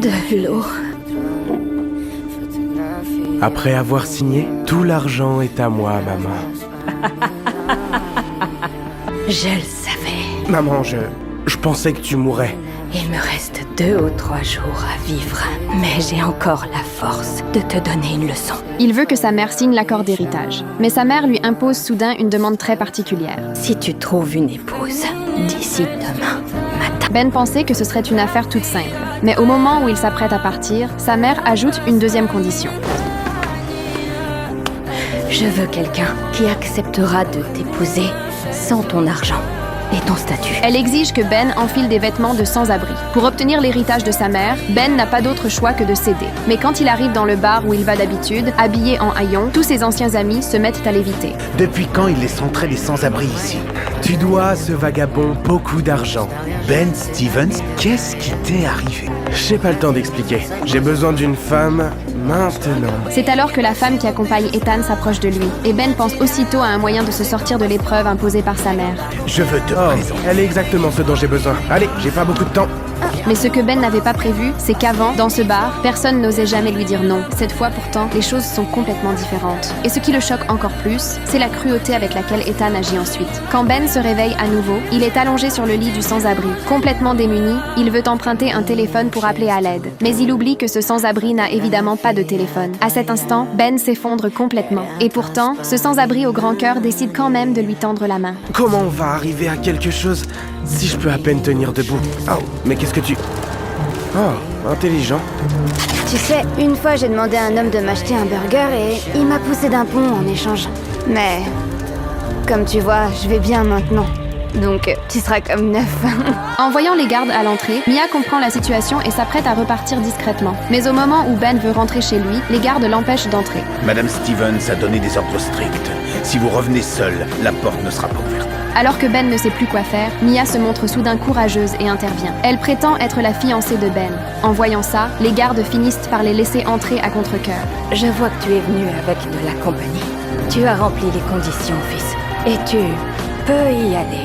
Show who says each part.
Speaker 1: De l'eau.
Speaker 2: Après avoir signé, tout l'argent est à moi, maman.
Speaker 1: Je le savais.
Speaker 2: Maman, je pensais que tu mourrais.
Speaker 1: Il me reste 2 ou 3 jours à vivre, mais j'ai encore la force de te donner une leçon.
Speaker 3: Il veut que sa mère signe l'accord d'héritage, mais sa mère lui impose soudain une demande très particulière.
Speaker 1: Si tu trouves une épouse, d'ici demain matin.
Speaker 3: Ben pensait que ce serait une affaire toute simple, mais au moment où il s'apprête à partir, sa mère ajoute une deuxième condition.
Speaker 1: Je veux quelqu'un qui acceptera de t'épouser sans ton argent et ton statut.
Speaker 3: Elle exige que Ben enfile des vêtements de sans-abri. Pour obtenir l'héritage de sa mère, Ben n'a pas d'autre choix que de céder. Mais quand il arrive dans le bar où il va d'habitude, habillé en haillons, tous ses anciens amis se mettent à l'éviter.
Speaker 4: Depuis quand il laisse entrer les sans-abri ici?
Speaker 2: Tu dois à ce vagabond beaucoup d'argent.
Speaker 4: Ben Stevens, qu'est-ce qui t'est arrivé?
Speaker 2: J'ai pas le temps d'expliquer. J'ai besoin d'une femme maintenant.
Speaker 3: C'est alors que la femme qui accompagne Ethan s'approche de lui, et Ben pense aussitôt à un moyen de se sortir de l'épreuve imposée par sa mère.
Speaker 4: Je veux te présenter.
Speaker 2: Elle est exactement ce dont j'ai besoin. Allez, j'ai pas beaucoup de temps.
Speaker 3: Mais ce que Ben n'avait pas prévu, c'est qu'avant, dans ce bar, personne n'osait jamais lui dire non. Cette fois pourtant, les choses sont complètement différentes. Et ce qui le choque encore plus, c'est la cruauté avec laquelle Ethan agit ensuite. Quand Ben se réveille à nouveau, il est allongé sur le lit du sans-abri. Complètement démuni, il veut emprunter un téléphone pour appeler à l'aide. Mais il oublie que ce sans-abri n'a évidemment pas de téléphone. À cet instant, Ben s'effondre complètement. Et pourtant, ce sans-abri au grand cœur décide quand même de lui tendre la main.
Speaker 2: Comment on va arriver à quelque chose si je peux à peine tenir debout? Oh, mais qu'est-ce que tu... Oh, intelligent.
Speaker 5: Tu sais, une fois j'ai demandé à un homme de m'acheter un burger et il m'a poussé d'un pont en échange. Mais, comme tu vois, je vais bien maintenant. Donc, tu seras comme neuf.
Speaker 3: En voyant les gardes à l'entrée, Mia comprend la situation et s'apprête à repartir discrètement. Mais au moment où Ben veut rentrer chez lui, les gardes l'empêchent d'entrer.
Speaker 4: Madame Stevens a donné des ordres stricts. Si vous revenez seul, la porte ne sera pas ouverte.
Speaker 3: Alors que Ben ne sait plus quoi faire, Mia se montre soudain courageuse et intervient. Elle prétend être la fiancée de Ben. En voyant ça, les gardes finissent par les laisser entrer à contre-cœur.
Speaker 1: Je vois que tu es venu avec de la compagnie. Tu as rempli les conditions, fils. Et tu peux y aller.